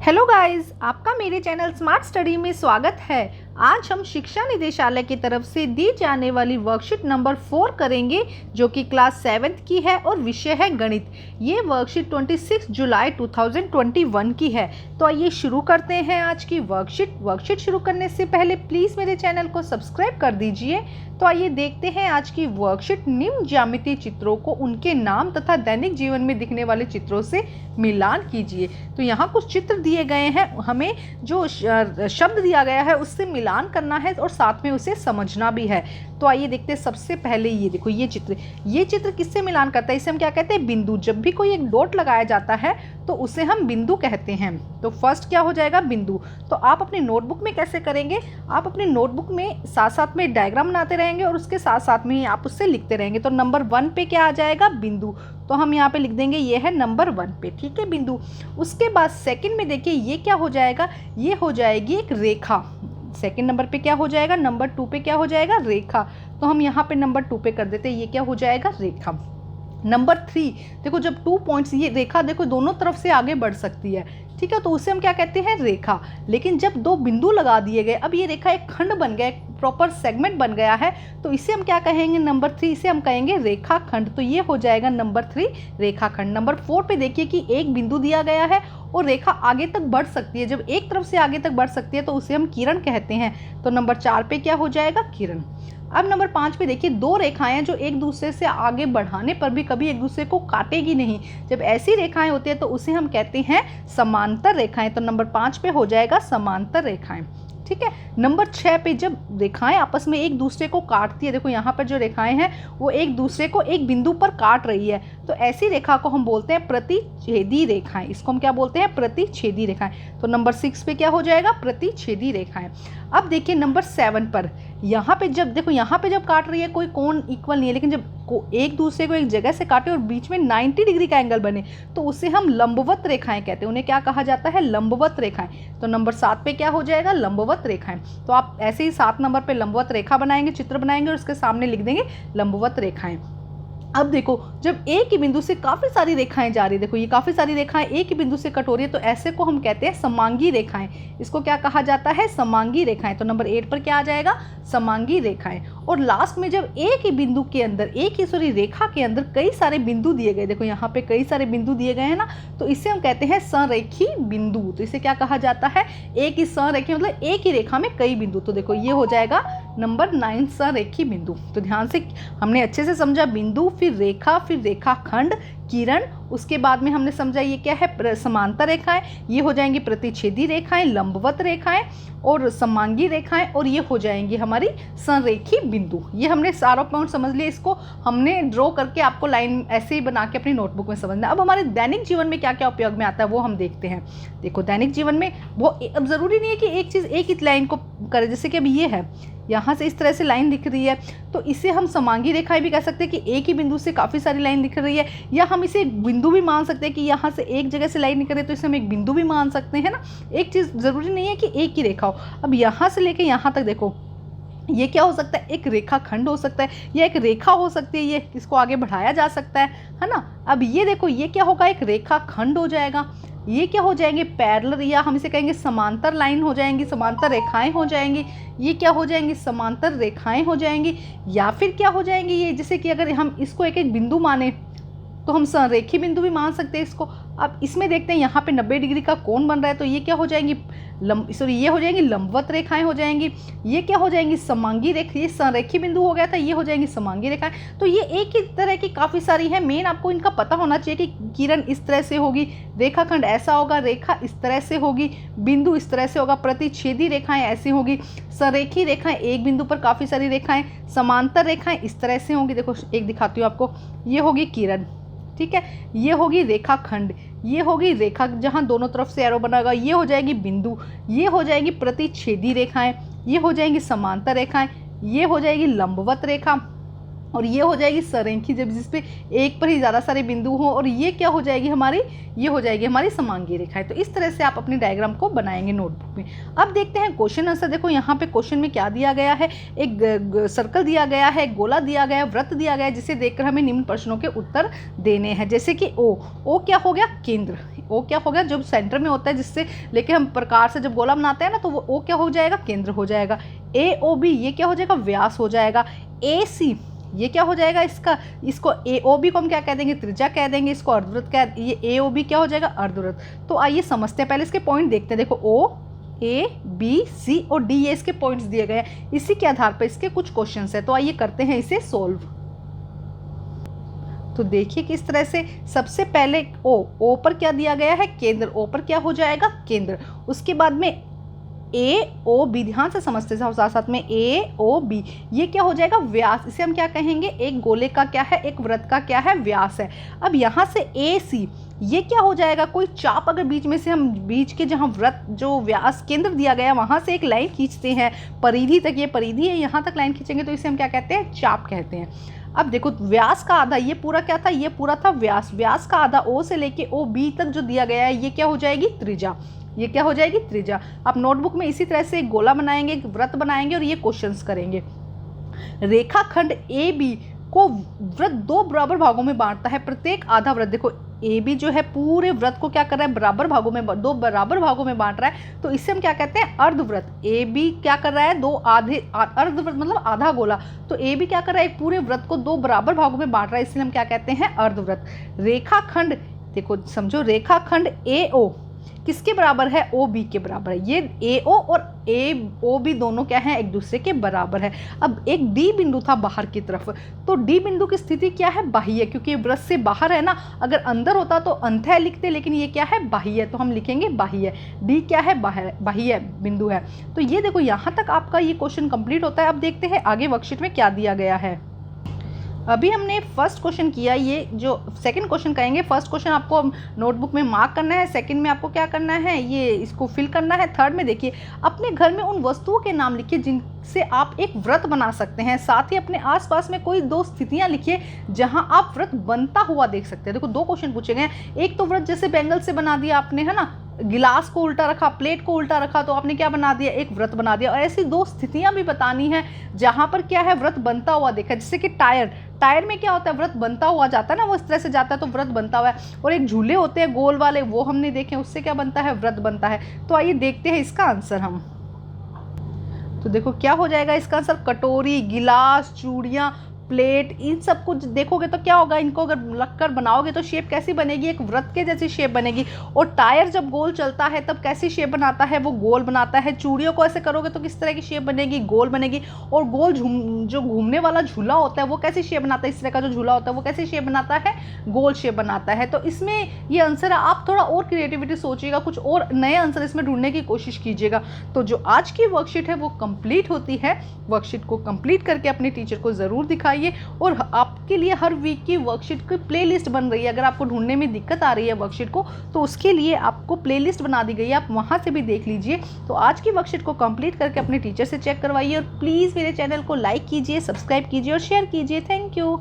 Hello guys, आपका मेरे channel smart study में स्वागत है। आज हम शिक्षा निदेशालय की तरफ से दी जाने वाली वर्कशीट नंबर 4 करेंगे, जो कि क्लास 7th की है और विषय है गणित। ये वर्कशीट 26 जुलाई 2021 की है। तो आइए शुरू करते हैं आज की वर्कशीट शुरू करने से पहले प्लीज़ मेरे चैनल को सब्सक्राइब कर दीजिए। तो आइए देखते हैं आज की वर्कशीट। निम्न ज्यामितीय चित्रों को उनके नाम तथा दैनिक जीवन में दिखने वाले चित्रों से मिलान कीजिए। तो यहाँ कुछ चित्र दिए गए हैं, हमें जो शब्द दिया गया है उससे मिलान करना है और साथ में उसे समझना भी है। तो आइए देखते हैं। सबसे पहले ये देखो, ये चित्र किससे मिलान करता है? इसे हम क्या कहते हैं? बिंदु। जब भी कोई एक डॉट लगाया जाता है तो उसे हम बिंदु कहते हैं। तो फर्स्ट क्या हो जाएगा? बिंदु। तो आप अपनी नोटबुक में कैसे करेंगे? आप अपनी नोटबुक में साथ साथ में डायग्राम बनाते रहेंगे और उसके साथ साथ में ही आप उससे लिखते रहेंगे। तो नंबर 1 पे क्या आ जाएगा? बिंदु। तो हम यहाँ पे लिख देंगे ये है नंबर 1 पे, ठीक है, बिंदु। उसके बाद सेकंड में देखिए ये क्या हो जाएगा? ये हो जाएगी एक रेखा। सेकंड नंबर पे क्या हो जाएगा? नंबर 2 पे क्या हो जाएगा? रेखा। तो हम यहाँ पे नंबर 2 पे कर देते हैं, ये क्या हो जाएगा? रेखा। नंबर 3 देखो, जब 2 पॉइंट्स, ये रेखा देखो दोनों तरफ से आगे बढ़ सकती है, ठीक है, तो उसे हम क्या कहते हैं? रेखा। लेकिन जब 2 बिंदु लगा दिए गए, अब ये रेखा एक खंड बन गया, एक प्रॉपर सेगमेंट बन गया है, तो इसे हम क्या कहेंगे? नंबर 3 इसे हम कहेंगे रेखा खंड। तो ये हो जाएगा नंबर 3 रेखा खंड। नंबर 4 पे देखिए कि एक बिंदु दिया गया है और रेखा आगे तक बढ़ सकती है। जब एक तरफ से आगे तक बढ़ सकती है तो उसे हम किरण कहते हैं। तो नंबर 4 पे क्या हो जाएगा? किरण। अब नंबर 5 पे देखिए 2 रेखाएं जो एक दूसरे से आगे बढ़ाने पर भी कभी एक दूसरे को काटेगी नहीं। जब ऐसी रेखाएं होती है तो उसे हम कहते हैं समांतर रेखाएं। तो नंबर 5 पे हो जाएगा समांतर रेखाएं, ठीक है। नंबर 6 पे जब रेखाएं आपस में एक दूसरे को काटती है, देखो यहाँ पर जो रेखाएं हैं वो एक दूसरे को एक बिंदु पर काट रही है, तो ऐसी रेखा को हम बोलते हैं प्रतिच्छेदी रेखाएं। इसको हम क्या बोलते हैं? प्रतिच्छेदी रेखाएं। तो नंबर 6 पे क्या हो जाएगा? प्रतिच्छेदी रेखाएं। अब देखिए नंबर 7 पर, यहाँ पे जब देखो, यहाँ पे जब काट रही है कोई कोण इक्वल नहीं है, लेकिन जब एक दूसरे को एक जगह से काटे और बीच में 90 डिग्री का एंगल बने तो उसे हम लंबवत रेखाएं कहते हैं। उन्हें क्या कहा जाता है? लंबवत रेखाएं। तो नंबर 7 पे क्या हो जाएगा? लंबवत रेखाएं। तो आप ऐसे ही 7 नंबर पे लंबवत रेखा बनाएंगे, चित्र बनाएंगे और उसके सामने लिख देंगे लंबवत रेखाएं। अब देखो, जब एक ही बिंदु से काफ़ी सारी रेखाएं जा रही है, देखो ये काफ़ी सारी रेखाएं एक ही बिंदु से कट हो रही है, तो ऐसे को हम कहते हैं समांगी रेखाएं। इसको क्या कहा जाता है? समांगी रेखाएं। तो नंबर 8 पर क्या आ जाएगा? समांगी रेखाएं। और लास्ट में जब एक ही बिंदु के अंदर, रेखा के अंदर कई सारे बिंदु दिए गए, देखो यहाँ पे कई सारे बिंदु दिए गए हैं ना, तो इसे हम कहते हैं संरेखी बिंदु। तो इसे क्या कहा जाता है? एक ही संरेखी, मतलब एक ही रेखा में कई बिंदु। तो देखो ये हो जाएगा नंबर 9 संरेखी बिंदु। तो ध्यान से हमने अच्छे से समझा, बिंदु, फिर रेखा, फिर रेखाखंड, किरण, उसके बाद में हमने समझा ये क्या है? समांतर रेखाएं, ये हो जाएंगी प्रतिच्छेदी रेखाएं, लंबवत रेखाएं और समांगी रेखाएं, और ये हो जाएंगी हमारी संरेखी बिंदु। ये हमने सारा पॉइंट समझ लिया। इसको हमने ड्रॉ करके आपको लाइन ऐसे ही बना के अपनी नोटबुक में समझना। अब हमारे दैनिक जीवन में क्या क्या उपयोग में आता है वो हम देखते हैं। देखो दैनिक जीवन में वो, अब ज़रूरी नहीं है कि एक चीज़ एक ही लाइन को करे। जैसे कि अब ये है, यहाँ से इस तरह से लाइन दिख रही है, तो इसे हम समांगी रेखाएं भी कह सकते हैं कि एक ही बिंदु से काफ़ी सारी लाइन दिख रही है, या हम इसे एक बिंदु भी मान सकते हैं कि यहाँ से एक जगह से लाइन निकल रही है तो इसे हम एक बिंदु भी मान सकते हैं ना। एक चीज़ ज़रूरी नहीं है कि एक ही रेखा हो। अब यहाँ से लेके यहाँ तक देखो, ये क्या हो सकता है? एक रेखा खंड हो सकता है, या एक रेखा हो सकती है, ये इसको आगे बढ़ाया जा सकता है ना। अब ये देखो, ये क्या होगा? एक रेखा खंड हो जाएगा। ये क्या हो जाएंगे? पैरेलल, या हम इसे कहेंगे समांतर लाइन हो जाएंगी, समांतर रेखाएं हो जाएंगी। ये क्या हो जाएंगी? समांतर रेखाएं हो जाएंगी। या फिर क्या हो जाएंगी? ये जैसे कि अगर हम इसको एक एक बिंदु माने तो हम संरेखी बिंदु भी मान सकते हैं इसको। अब इसमें देखते हैं, यहाँ पे 90 डिग्री का कोण बन रहा है, तो ये क्या हो जाएंगी? ये हो जाएंगी लंबवत रेखाएं हो जाएंगी। ये क्या हो जाएंगी? समांगी रेखा। ये संरेखी बिंदु हो गया था, ये हो जाएंगी समांगी रेखाएं। तो ये एक ही तरह की काफ़ी सारी है। मेन आपको इनका पता होना चाहिए कि किरण इस तरह से होगी, रेखाखंड ऐसा होगा, रेखा इस तरह से होगी, बिंदु इस तरह से होगा, प्रतिच्छेदी रेखाएं ऐसी होगी, संरेखी रेखाएं एक बिंदु पर काफ़ी सारी रेखाएं, समांतर रेखाएं इस तरह से होंगी। देखो एक दिखाती हूँ आपको, ये होगी किरण, ठीक है, ये होगी रेखाखंड, ये होगी रेखा जहाँ दोनों तरफ से एरो बना होगा, ये हो जाएगी बिंदु, ये हो जाएगी प्रतिच्छेदी रेखाएं, ये हो जाएंगी समांतर रेखाएं, ये हो जाएगी लंबवत रेखा, और ये हो जाएगी संरेखी, जब जिसपे एक पर ही ज़्यादा सारे बिंदु हो, और ये क्या हो जाएगी हमारी? ये हो जाएगी हमारी समांगी रेखाएं। तो इस तरह से आप अपनी डायग्राम को बनाएंगे नोटबुक में। अब देखते हैं क्वेश्चन आंसर। देखो यहाँ पे क्वेश्चन में क्या दिया गया है? एक सर्कल दिया गया है, गोला दिया गया है, वृत्त दिया गया है, जिसे देखकर हमें निम्न प्रश्नों के उत्तर देने हैं। जैसे कि ओ क्या हो गया? केंद्र। ओ क्या हो गया, जब सेंटर में होता है जिससे लेके हम प्रकार से जब गोला बनाते हैं ना, तो वो ओ क्या हो जाएगा, केंद्र हो जाएगा। ए ओ बी ये क्या हो जाएगा, व्यास हो जाएगा। ए सी ये क्या हो जाएगा, इसको ए ओ बी को हम क्या कह देंगे, त्रिज्या कह देंगे, इसको अर्धवृत्त कह, ये ए ओ बी क्या हो जाएगा, अर्धवृत्त। तो आइए समझते हैं, पहले इसके पॉइंट देखते हैं। देखो ओ ए बी सी और डी ये इसके पॉइंट्स दिए गए हैं, इसी के आधार पर इसके कुछ क्वेश्चंस है। तो आइए करते हैं इसे सोल्व। तो देखिए किस तरह से, सबसे पहले ओ पर क्या दिया गया है, केंद्र, ओ पर क्या हो जाएगा, केंद्र। उसके बाद में ए ओ बी, ध्यान से समझते हैं, साथ साथ में ए ओ बी ये क्या हो जाएगा, व्यास। इसे हम क्या कहेंगे, एक गोले का क्या है, एक वृत्त का क्या है, व्यास है। अब यहाँ से ए सी ये क्या हो जाएगा, कोई चाप, अगर बीच में से हम बीच के जहाँ वृत्त जो व्यास केंद्र दिया गया वहाँ से एक लाइन खींचते हैं परिधि तक, ये परिधि है, यहाँ तक लाइन खींचेंगे तो इसे हम क्या कहते हैं, चाप कहते हैं। अब देखो व्यास का आधा, ये पूरा क्या था, ये पूरा था व्यास, व्यास का आधा ओ से लेके ओ बी तक जो दिया गया है ये क्या हो जाएगी, त्रिज्या। ये क्या हो जाएगी, त्रिज्या। आप नोटबुक में इसी तरह से एक गोला बनाएंगे, एक वृत्त बनाएंगे और ये क्वेश्चंस करेंगे। रेखाखंड ए बी को वृत्त दो बराबर भागों में बांटता है, प्रत्येक आधा वृत्त। देखो ए बी जो है पूरे वृत्त को क्या कर रहा है, बराबर भागों में, दो बराबर भागों में बांट रहा है, तो इसे हम क्या कहते हैं, अर्धवृत्त। ए बी क्या कर रहा है, दो आधे, अर्धवृत्त मतलब आधा गोला, तो ए बी क्या कर रहा है, एक पूरे वृत्त को दो बराबर भागों में बांट रहा है, इसलिए हम क्या कहते हैं, अर्धवृत्त। रेखाखंड, देखो समझो, रेखाखंड ए ओ किसके बराबर है, ओ बी के बराबर है। ये ए ओ और ए ओ बी दोनों क्या है, एक दूसरे के बराबर है। अब एक डी बिंदु था बाहर की तरफ, तो डी बिंदु की स्थिति क्या है, बाह्य, क्योंकि ये वृत्त से बाहर है ना, अगर अंदर होता तो अंतः लिखते, लेकिन ये क्या है, बाह्य, तो हम लिखेंगे बाह्य। डी क्या है, बाह्य बिंदु है। तो ये देखो यहाँ तक आपका ये क्वेश्चन कंप्लीट होता है। अब देखते हैं आगे वर्कशीट में क्या दिया गया है। अभी हमने फर्स्ट क्वेश्चन किया, ये जो सेकंड क्वेश्चन करेंगे, फर्स्ट क्वेश्चन आपको नोटबुक में मार्क करना है, सेकंड में आपको क्या करना है, ये इसको फिल करना है। थर्ड में देखिए, अपने घर में उन वस्तुओं के नाम लिखिए जिनसे आप एक व्रत बना सकते हैं, साथ ही अपने आसपास में कोई दो स्थितियां लिखिए जहां आप व्रत बनता हुआ देख सकते हैं। देखो दो क्वेश्चन पूछे गए हैं, एक तो व्रत जैसे बैंगल से बना दिया आपने, है ना, गिलास को उल्टा रखा, प्लेट को उल्टा रखा, तो आपने क्या बना दिया, एक व्रत बना दिया। और ऐसी दो स्थितियां भी बतानी है जहां पर क्या है, व्रत बनता हुआ देखा, जैसे कि टायर में क्या होता है, व्रत बनता हुआ जाता है ना, वो इस तरह से जाता है तो व्रत बनता हुआ है। और एक झूले होते हैं गोल वाले, वो हमने देखे, उससे क्या बनता है, व्रत बनता है। तो आइए देखते हैं इसका आंसर हम। तो देखो क्या हो जाएगा इसका आंसर, कटोरी, गिलास, चूड़ियाँ, प्लेट, इन सब कुछ देखोगे तो क्या होगा, इनको अगर रखकर बनाओगे तो शेप कैसी बनेगी, एक वृत्त के जैसी शेप बनेगी। और टायर जब गोल चलता है तब कैसी शेप बनाता है, वो गोल बनाता है। चूड़ियों को ऐसे करोगे तो किस तरह की शेप बनेगी, गोल बनेगी। और गोल जो घूमने वाला झूला होता है वो कैसी शेप बनाता है, इस तरह का जो झूला होता है वो कैसी शेप बनाता है, गोल शेप बनाता है। तो इसमें ये आंसर है, आप थोड़ा और क्रिएटिविटी सोचिएगा, कुछ और नए आंसर इसमें ढूंढने की कोशिश कीजिएगा। तो जो आज की वर्कशीट है वो कंप्लीट होती है। वर्कशीट को कंप्लीट करके अपने टीचर को ज़रूर दिखाइए। और आपके लिए हर वीक की वर्कशीट की प्लेलिस्ट बन रही है। अगर आपको ढूंढने में दिक्कत आ रही है वर्कशीट को, तो उसके लिए आपको प्लेलिस्ट बना दी गई है, आप वहां से भी देख लीजिए। तो आज की वर्कशीट को कंप्लीट करके अपने टीचर से चेक करवाइए और प्लीज़ मेरे चैनल को लाइक कीजिए, सब्सक्राइब कीजिए और शेयर कीजिए। Thank you.